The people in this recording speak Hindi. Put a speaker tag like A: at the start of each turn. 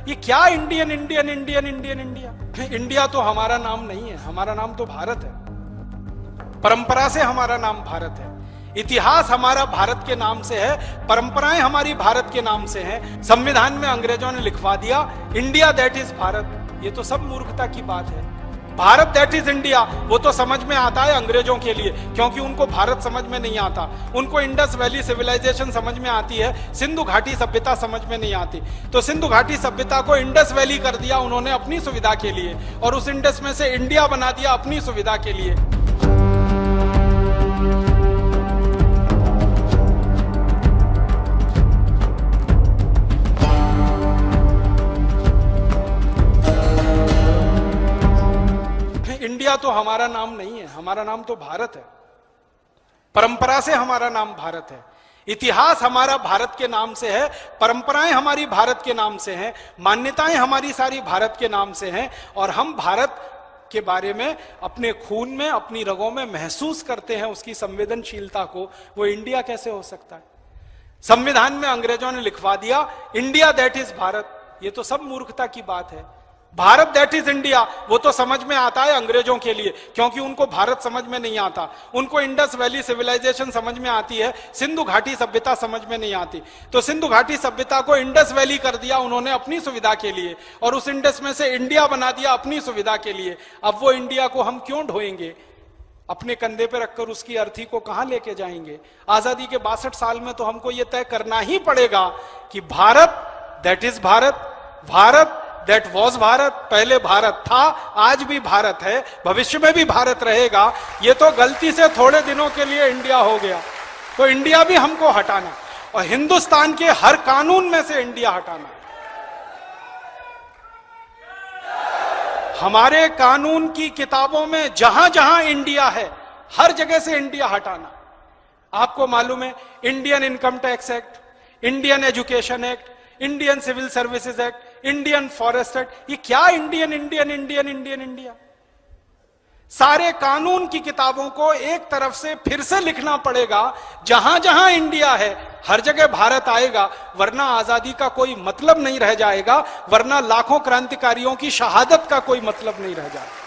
A: ये क्या Indian Indian Indian Indian India? India तो हमारा नाम नहीं है, हमारा नाम तो भारत है। परंपरा से हमारा नाम भारत है, इतिहास हमारा भारत के नाम से है, परंपराएं हमारी भारत के नाम से हैं। संविधान में अंग्रेजों ने लिखवा दिया इंडिया दैट इज भारत। ये तो सब मूर्खता की बात है। भारत दैट इज इंडिया वो तो समझ में आता है अंग्रेजों के लिए, क्योंकि उनको भारत समझ में नहीं आता। उनको इंडस वैली सिविलाइजेशन समझ में आती है, सिंधु घाटी सभ्यता समझ में नहीं आती। तो सिंधु घाटी सभ्यता को इंडस वैली कर दिया उन्होंने अपनी सुविधा के लिए, और उस इंडस में से इंडिया बना दिया अपनी सुविधा के लिए। इंडिया तो हमारा नाम नहीं है, हमारा नाम तो भारत है। परंपरा से हमारा नाम भारत है, इतिहास हमारा भारत के नाम से है, परंपराएं हमारी भारत के नाम से हैं, मान्यताएं हमारी सारी भारत के नाम से हैं, और हम भारत के बारे में अपने खून में, अपनी रगों में महसूस करते हैं उसकी संवेदनशीलता को। वो इंडिया कैसे हो सकता है? संविधान में अंग्रेजों ने लिखवा दिया इंडिया दैट इज भारत। ये तो सब मूर्खता की बात है। भारत दैट इज इंडिया वो तो समझ में आता है अंग्रेजों के लिए, क्योंकि उनको भारत समझ में नहीं आता। उनको इंडस वैली सिविलाइजेशन समझ में आती है, सिंधु घाटी सभ्यता समझ में नहीं आती। तो सिंधु घाटी सभ्यता को इंडस वैली कर दिया उन्होंने अपनी सुविधा के लिए, और उस इंडस में से इंडिया बना दिया अपनी सुविधा के लिए। अब वो इंडिया को हम क्यों ढोएंगे? अपने कंधे पे रखकर उसकी अर्थी को कहां लेके जाएंगे? आजादी के 62 साल में तो हमको यह तय करना ही पड़ेगा कि Bharat that is Bharat, Bharat that was Bharat. पहले भारत था, आज भी भारत है, भविष्य में भी भारत रहेगा। ये तो गलती से थोड़े दिनों के लिए इंडिया हो गया, तो इंडिया भी हमको हटाना, और हिंदुस्तान के हर कानून में से इंडिया हटाना। हमारे कानून की किताबों में जहां जहां इंडिया है, हर जगह से इंडिया हटाना। आपको मालूम है Indian income tax act, Indian education act, Indian civil services act, Indian forest act, ये क्या Indian Indian Indian Indian India? सारे कानून की किताबों को एक तरफ से फिर से लिखना पड़ेगा। जहां जहां इंडिया है हर जगह भारत आएगा, वरना आजादी का कोई मतलब नहीं रह जाएगा, वरना लाखों क्रांतिकारियों की शहादत का कोई मतलब नहीं रह जाएगा।